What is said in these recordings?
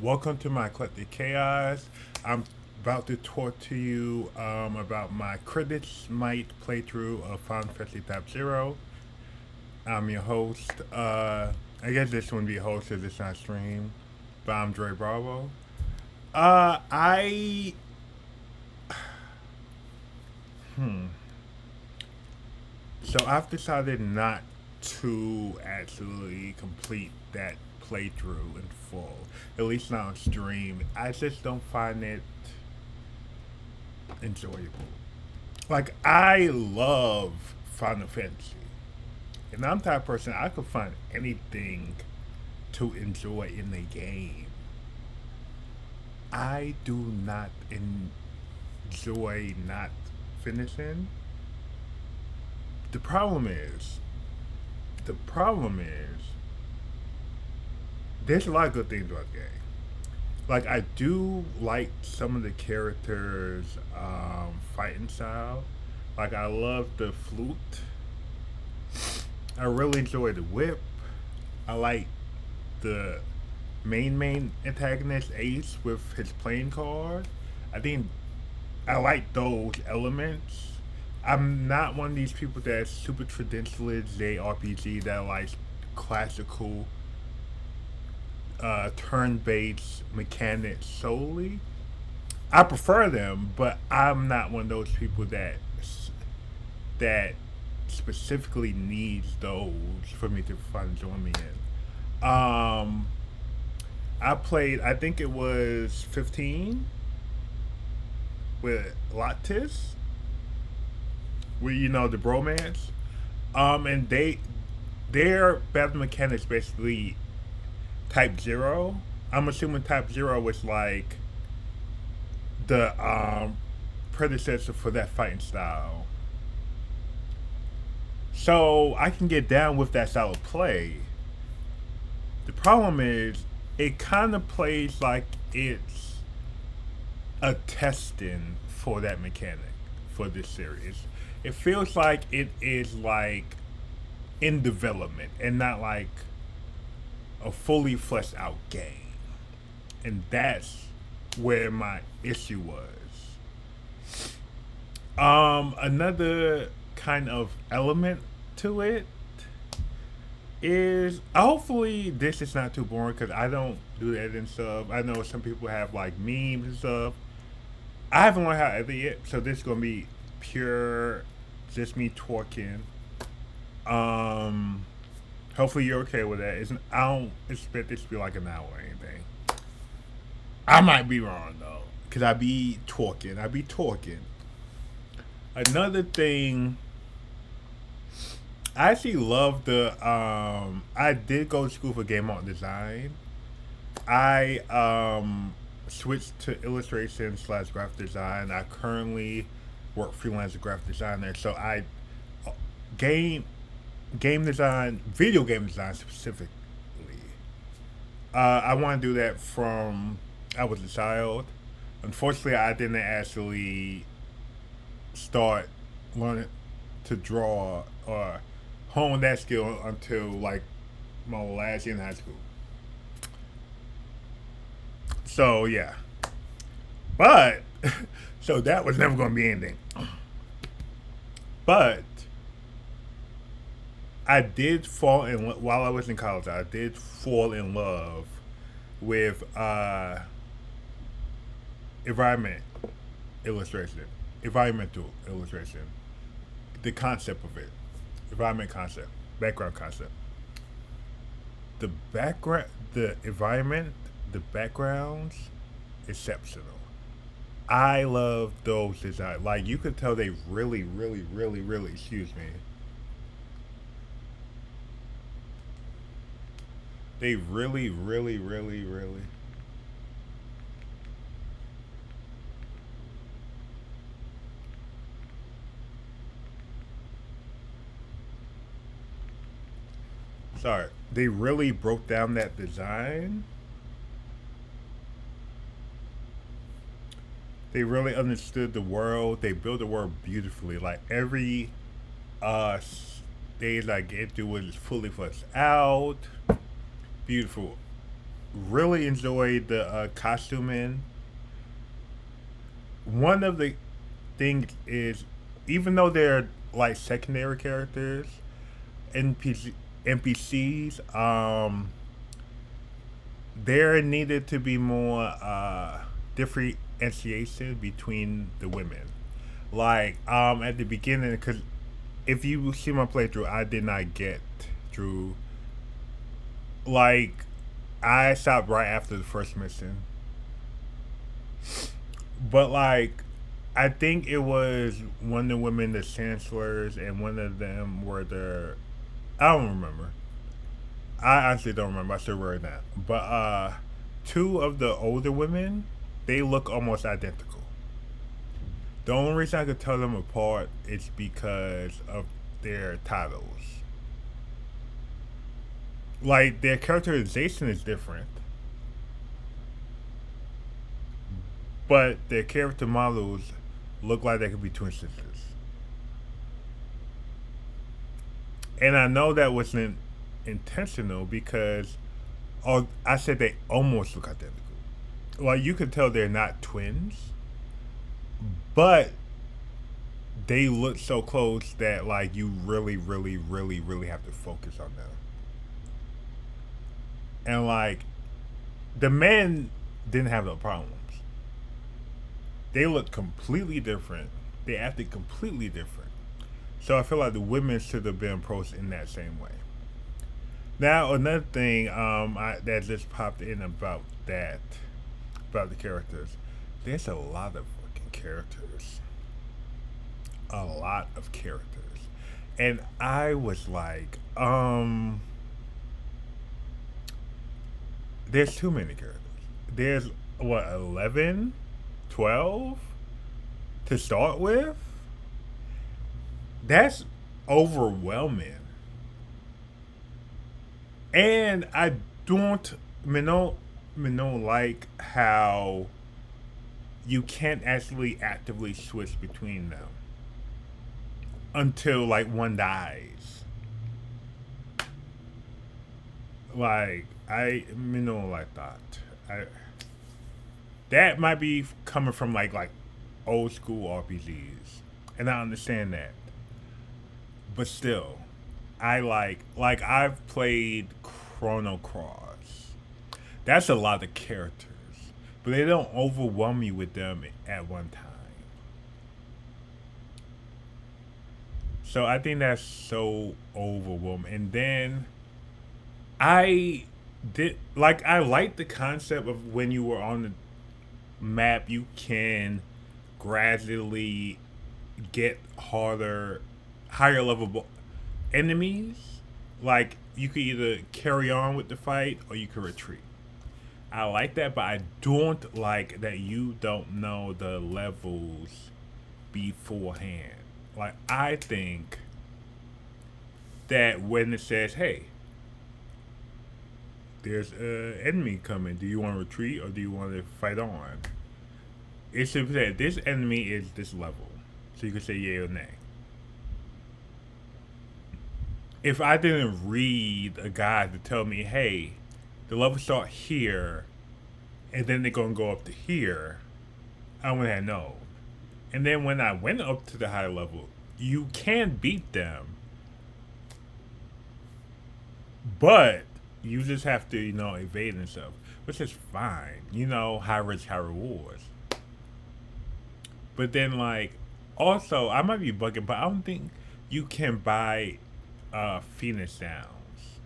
Welcome to my eclectic chaos. I'm about to talk to you about my critics might playthrough of Final Fantasy Type Zero. I'm your host. I guess this wouldn't be a host because it's not stream, but I'm Dre Bravo. I hmm. So I've decided not to actually complete that playthrough in full. At least not on stream. I just don't find it enjoyable. Like I love Final Fantasy, and I'm the type of person I could find anything to enjoy in the game. I do not enjoy not finishing. The problem is, the problem is, there's a lot of good things about the game. Like I do like some of the characters' fighting style. Like I love the flute. I really enjoy the whip. I like the main antagonist Ace with his playing card. I think I like those elements. I'm not one of these people that's super traditionalist JRPG that likes classical turn-based mechanics solely. I prefer them, but I'm not one of those people that specifically needs those for me to find enjoyment in. I played. I think it was 15 with Latis, where the bromance. And their battle mechanics basically Type Zero. I'm assuming Type Zero was like the predecessor for that fighting style. So I can get down with that style of play. The problem is it kind of plays like it's a testing for that mechanic for this series. It feels like it is like in development and not like a fully fleshed out game. And that's where my issue was. Another kind of element to it is hopefully this is not too boring because I don't do the editing stuff. I know some people have like memes and stuff. I haven't learned how to edit yet, so this is gonna be pure, just me talking. Um, Hopefully you're okay with that. I don't expect this to be like an hour or anything. I might be wrong though, cause I be talking. I be talking. Another thing, I actually love the. I did go to school for game art design. I switched to illustration slash graphic design. I currently work freelance as a graphic designer. So I game game design, video game design specifically. I want to do that from I was a child. Unfortunately, I didn't actually start learning to draw or hone that skill until like my last year in high school. So yeah, but so that was never going to be anything. But I did fall in while I was in college. I did fall in love with environment illustration, environmental illustration, the concept of it, environment concept, background concept, the background, the environment, the backgrounds, exceptional. I love those designs. Like you could tell they really, excuse me, they really. Sorry, they really broke down that design. They really understood the world. They built the world beautifully. Like every stage I get through was fully fleshed out. Beautiful. really enjoyed the costuming. One of the things is, even though they're like secondary characters, NPCs, there needed to be more differentiation between the women. Like at the beginning, because if you see my playthrough, I did not get through. Like I stopped right after the first mission, but like I think it was one of the women, the chancellors, and one of them were the. I don't remember. I honestly don't remember. I should write that. But two of the older women, they look almost identical. The only reason I could tell them apart is because of their titles. Like their characterization is different, but their character models look like they could be twin sisters. And I know that wasn't intentional because I said they almost look identical. Like you could tell they're not twins, but they look so close that like you really, really, really, really have to focus on them. And like the men didn't have no problems. They looked completely different. They acted completely different. So I feel like the women should have been approached in that same way. Now another thing that just popped in about the characters. There's a lot of fucking characters. A lot of characters. And I was like, there's too many characters. There's what, 11, 12 to start with? That's overwhelming. And I don't like how you can't actually actively switch between them until like one dies. Like like that. I that might be coming from like old school RPGs, and I understand that. But still, I like I've played Chrono Cross. That's a lot of characters, but they don't overwhelm you with them at one time. So I think that's so overwhelming. And then I I like the concept of when you were on the map, you can gradually get higher level enemies. Like you could either carry on with the fight or you could retreat. I like that, but I don't like that you don't know the levels beforehand. Like I think that when it says, "Hey, there's an enemy coming. Do you want to retreat or do you want to fight on?" It should say this enemy is this level, so you can say yay or nay. If I didn't read a guide to tell me, "Hey, the levels start here, and then they're gonna go up to here," I wouldn't have known. And then when I went up to the higher level, you can beat them, but you just have to, evade and stuff, which is fine. High risk, high rewards. But then, like, also, I might be bugging, but I don't think you can buy Phoenix Downs.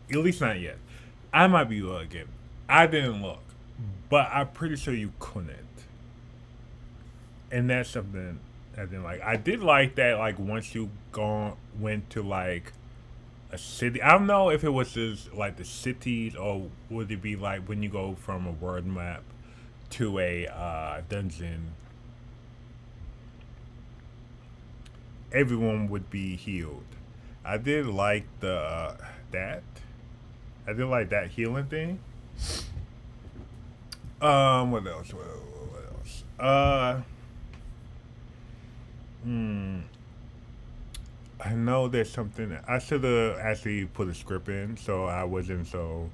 At least not yet. I might be bugging. I didn't look, but I'm pretty sure you couldn't. And that's something I didn't like. I did like that, like, once you went to, like, a city. I don't know if it was just, like, the cities, or would it be, like, when you go from a world map to a dungeon, everyone would be healed. I did like that. I did like that healing thing. What else? What else? Hmm. I know there's something I should have actually put a script in, so I wasn't so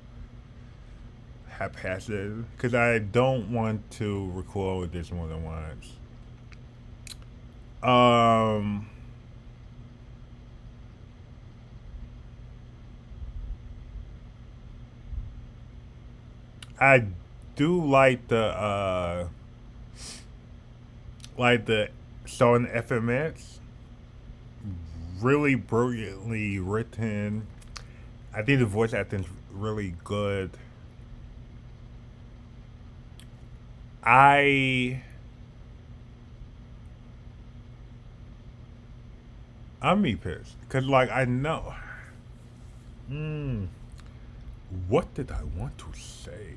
haphazard because I don't want to record this more than once. Um, I do like the Song FMX, really brilliantly written. I think the voice acting's really good. I I'm me pissed because like I know. Mm, what did I want to say?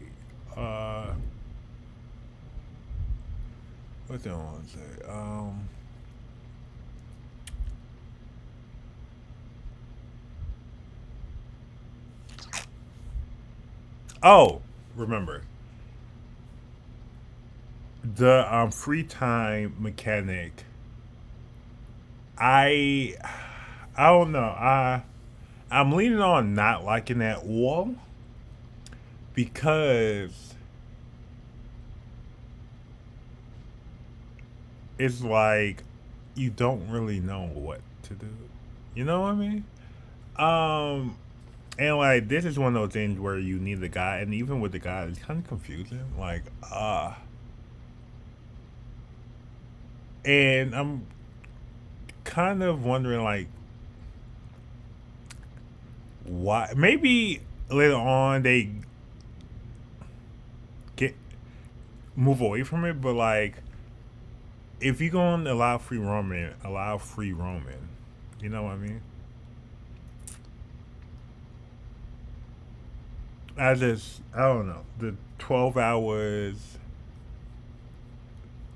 Uh, what did I want to say? Oh, remember the free time mechanic. I I don't know. I'm leaning on not liking that wall because it's like you don't really know what to do. You know what I mean? Um, and like this is one of those things where you need the guy, and even with the guy, it's kind of confusing. And I'm kind of wondering like why. Maybe later on they get move away from it, but like if you're going to allow free roaming, allow free roaming. You know what I mean? I don't know the 12 hours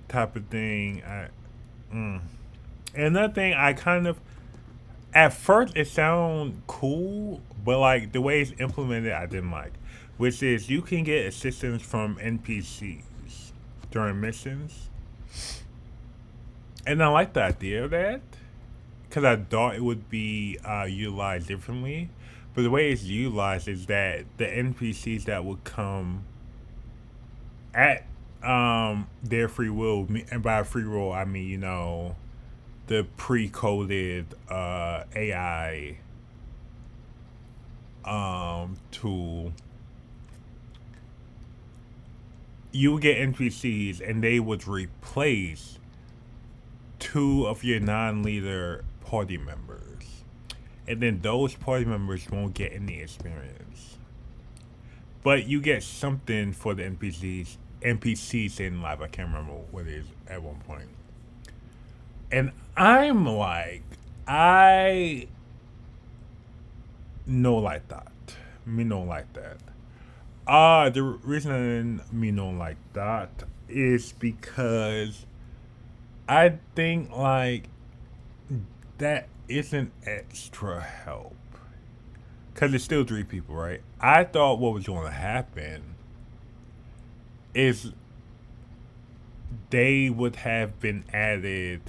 type of thing. Mm. And another thing, I kind of at first it sounded cool, but like the way it's implemented, I didn't like. Which is you can get assistance from NPCs during missions, and I like the idea of that because I thought it would be utilized differently. But the way it's utilized is that the NPCs that would come at their free will, and by free will I mean the pre-coded AI tool, you would get NPCs and they would replace two of your non-leader party members, and then those party members won't get any experience, but you get something for the NPCs in live. I can't remember what it is at one point. And I'm like, I no like that. Me no like that. The reason me no like that is because I think like that isn't extra help. Cause it's still three people, right? I thought what was going to happen is they would have been added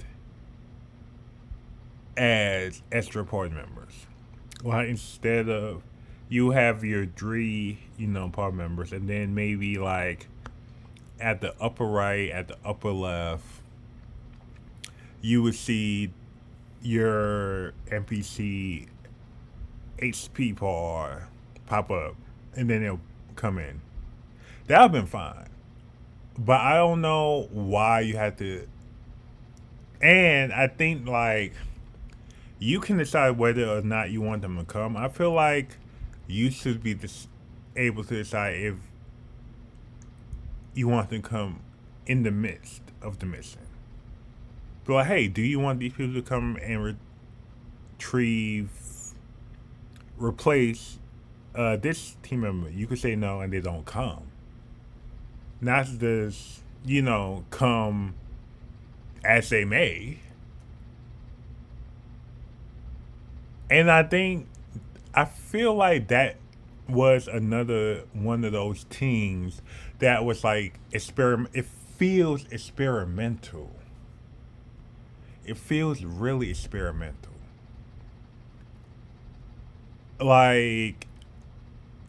as extra party members. Well, instead of you have your three, party members, and then maybe like at the upper right, at the upper left, you would see your NPC HP bar pop up, and then it'll come in. That would have been fine, but I don't know why you had to. And I think like you can decide whether or not you want them to come. I feel like you should be able to decide if you want them to come in the midst of the mission. But like, hey, do you want these people to come and retrieve, replace this team member? You could say no, and they don't come. Not just come as they may. And I feel like that was another one of those teams that was like experiment. It feels experimental. It feels really experimental. Like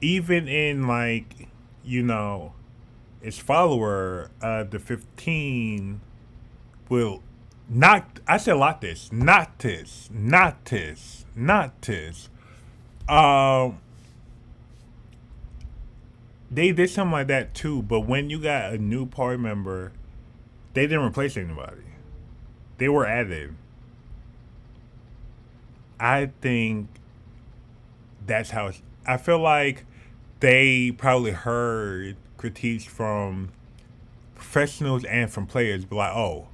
even in like you know, its follower, the 15, will not. I said Lattes, not this, not this, not this. Um, they did something like that too, but when you got a new party member, they didn't replace anybody. They were added. I think that's how I feel like they probably heard critiques from professionals and from players, be like, oh,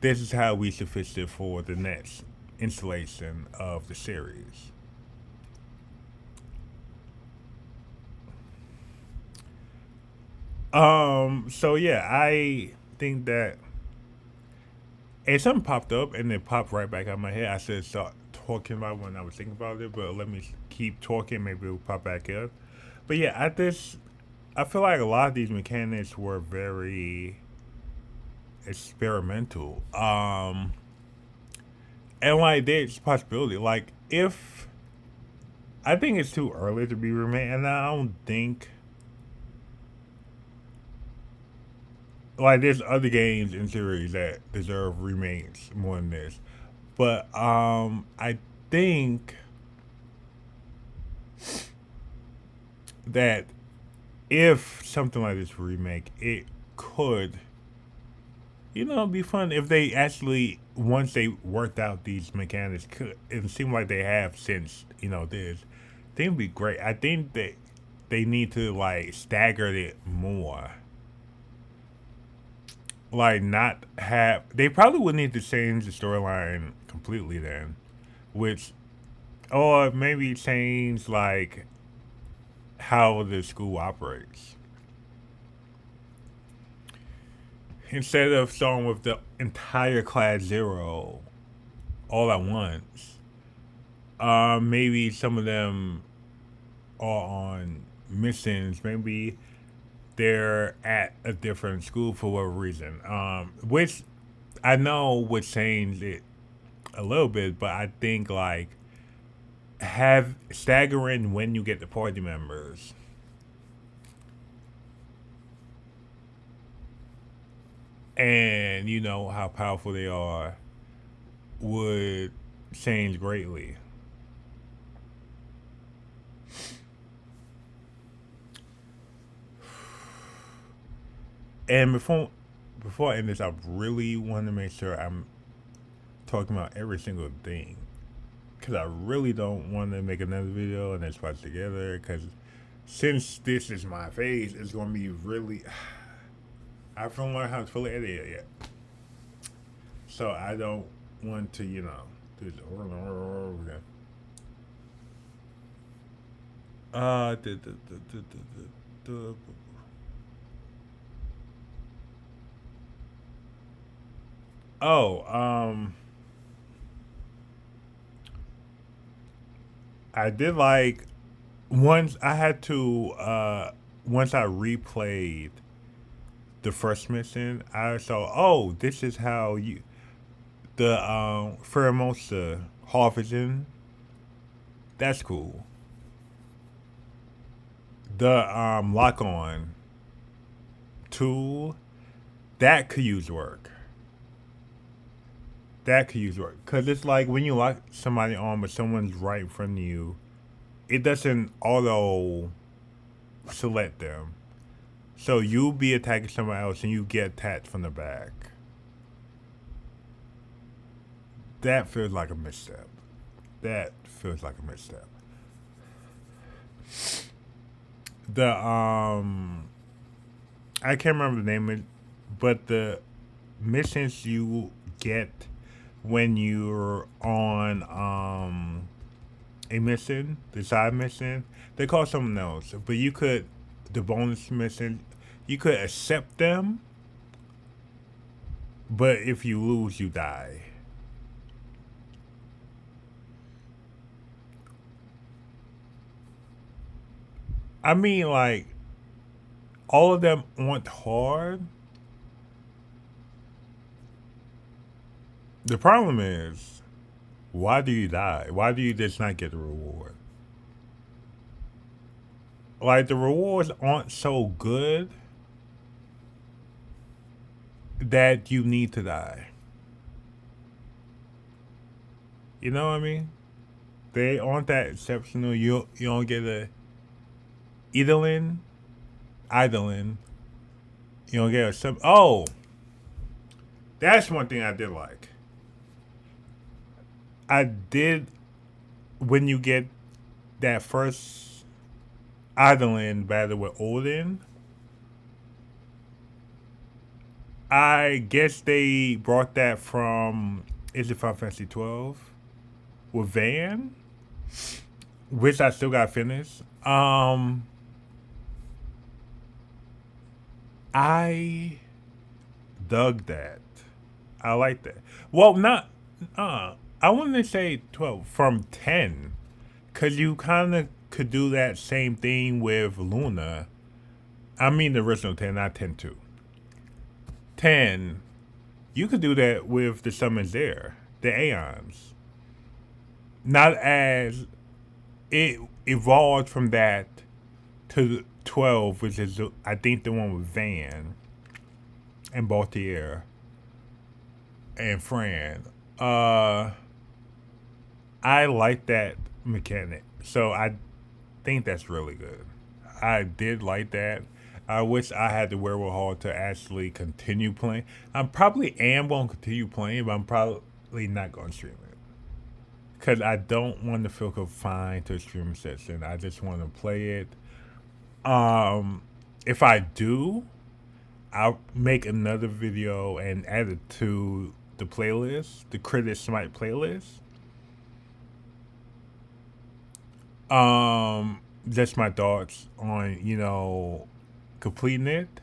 this is how we should fix it for the next installation of the series. So yeah, I think that and something popped up and it popped right back out of my head. I should start talking about it when I was thinking about it, but let me keep talking. Maybe it'll pop back up. But yeah, I feel like a lot of these mechanics were very experimental. And like there's possibility. Like if I think it's too early to be remade, and I don't think like there's other games in series that deserve remakes more than this. But I think that if something like this remake, it could, be fun if they actually once they worked out these mechanics. Could it seemed like they have since this. I think it'd be great. I think that they need to like stagger it more. Like not have they probably would need to change the storyline completely then, which or maybe change like how the school operates instead of starting with the entire class zero all at once. Maybe some of them are on missions. Maybe they're at a different school for whatever reason. Which I know would change it a little bit, but I think like have staggering when you get the party members and you know how powerful they are would change greatly. And before I end this, I really want to make sure I'm talking about every single thing because I really don't want to make another video and then spot together. Because since this is my face, it's gonna be really. I haven't learned how to fully edit it yet, so I don't want to do this over and over again. Uh, the, the, the, the, the, oh, I did like once I had to once I replayed the first mission, I saw this is how you the Pheromosa Harvesting. That's cool. The lock on tool that could use work. That could use work because it's like when you lock somebody on, but someone's right in front of you, it doesn't auto select them. So you'll be attacking someone else and you get attacked from the back. That feels like a misstep. That feels like a misstep. The I can't remember the name of it, but the missions you get when you're on a mission, the side mission, they call something else. But you could the bonus mission, you could accept them, but if you lose, you die. I mean, like all of them aren't hard. The problem is, why do you die? Why do you just not get the reward? Like the rewards aren't so good that you need to die. You know what I mean? They aren't that exceptional. You don't get a idling, idling. You don't get a sub. Oh, that's one thing I did like. I did when you get that first idling battle with Odin. I guess they brought that from, is it Final Fantasy 12 with Van, which I still got finished. I dug that. I like that. Well, not. I wouldn't say 12 from 10, cause you kind of could do that same thing with Luna. I mean the original 10, not 10-2. 10, you could do that with the summons there, the Aeons. Not as it evolved from that to 12, which is I think the one with Van and Baltier and Fran. I like that mechanic, so I think that's really good. I did like that. I wish I had the wherewithal to actually continue playing. I probably am going to continue playing, but I'm probably not going to stream it because I don't want to feel confined to a streaming session. I just want to play it. If I do, I'll make another video and add it to the playlist, the Critic Smite playlist. Just my thoughts on completing it.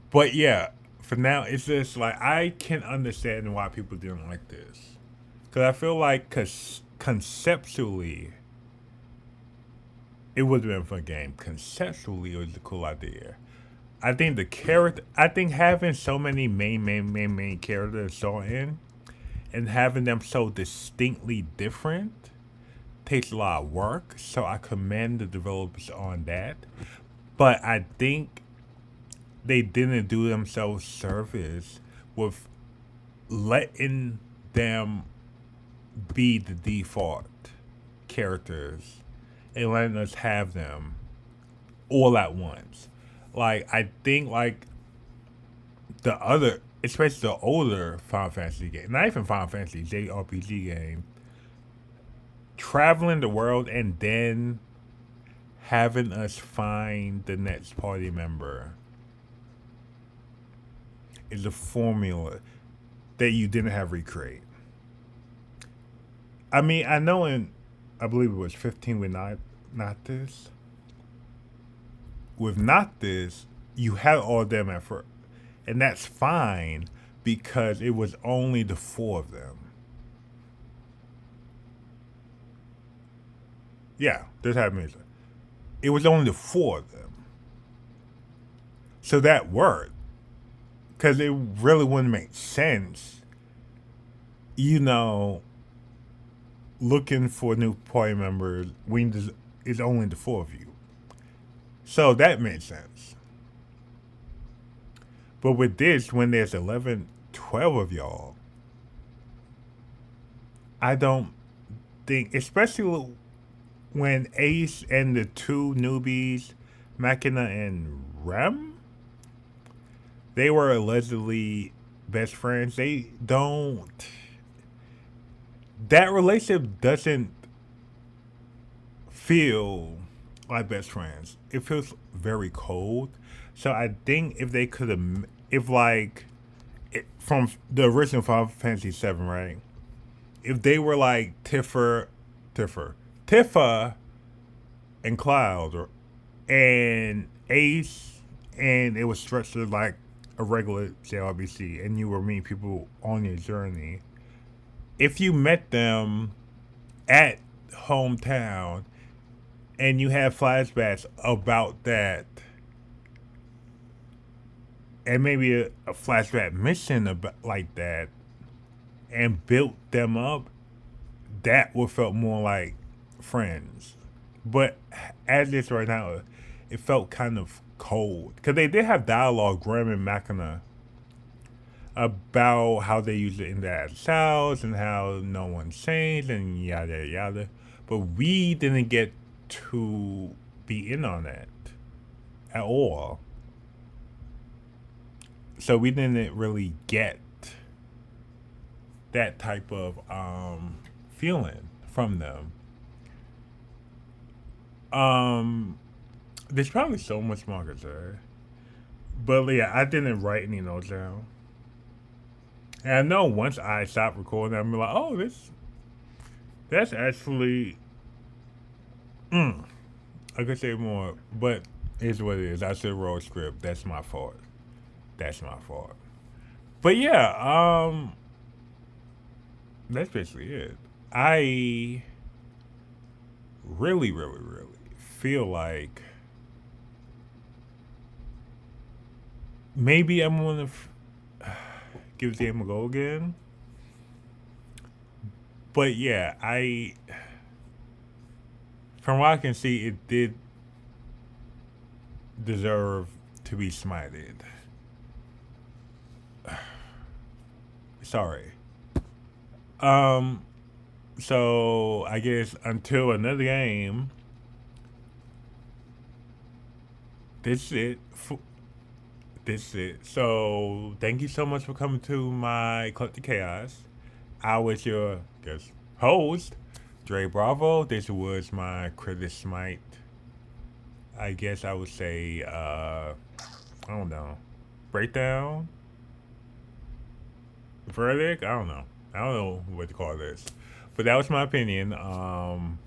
But yeah, for now, it's just like I can understand why people didn't like this, because I feel like conceptually it would have been a fun game. Conceptually, it was a cool idea. I think the character, I think having so many main characters so in, and having them so distinctly different takes a lot of work. So I commend the developers on that. But I think they didn't do themselves service with letting them be the default characters and letting us have them all at once. Like I think like the other, especially the older Final Fantasy game, not even Final Fantasy JRPG game, traveling the world and then having us find the next party member is a formula that you didn't have recreate. I mean, I know I believe it was 15 with not this. With not this, you had all of them at first, and that's fine because it was only the four of them. Yeah, this happened. It was only the four of them, so that worked because it really wouldn't make sense, you know, looking for new party members when it's only the four of you. So that made sense. But with this, when there's 11, 12 of y'all, I don't think, especially when Ace and the two newbies, Machina and Rem, they were allegedly best friends. They don't. That relationship doesn't feel like best friends. It feels very cold. So I think if they could have, if like, from the original Final Fantasy VII, right? If they were like Tifa, and Cloud, and Ace, and it was structured like a regular JRPG, and you were meeting people on your journey. If you met them at hometown, and you have flashbacks about that, and maybe a flashback mission about like that, and built them up, that would felt more like friends. But as this right now, it felt kind of cold because they did have dialogue, Graham and Machina, about how they use it in their cells and how no one changed and yada yada. But we didn't get to be in on that at all. So we didn't really get that type of feeling from them. Um, there's probably so much more to say. But yeah, I didn't write any notes down. And I know once I stop recording, I'm like, oh, that's actually I could say more, but it's what it is. I should roll script. That's my fault. That's my fault. But yeah, that's basically it. I really, really, really feel like maybe I'm gonna give the game a go again. But yeah, from what I can see, it did deserve to be smited. Sorry. Um, so I guess until another game, this is it. This is it. So thank you so much for coming to my Collective Chaos. I was your guest host, Dre Bravo. This was my Critic Smite. I guess I would say, I don't know, breakdown, verdict. I don't know. I don't know what to call this, but that was my opinion.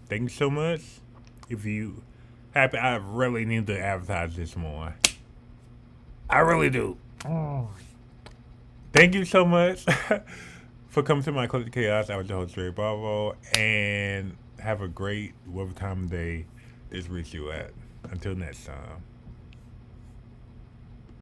Thank you so much. If you happy, I really need to advertise this more. I really do. Thank you so much for coming to my Collective Chaos. I was your host, Dre Bravo, and have a great whatever time of day this reaches you at. Until next time.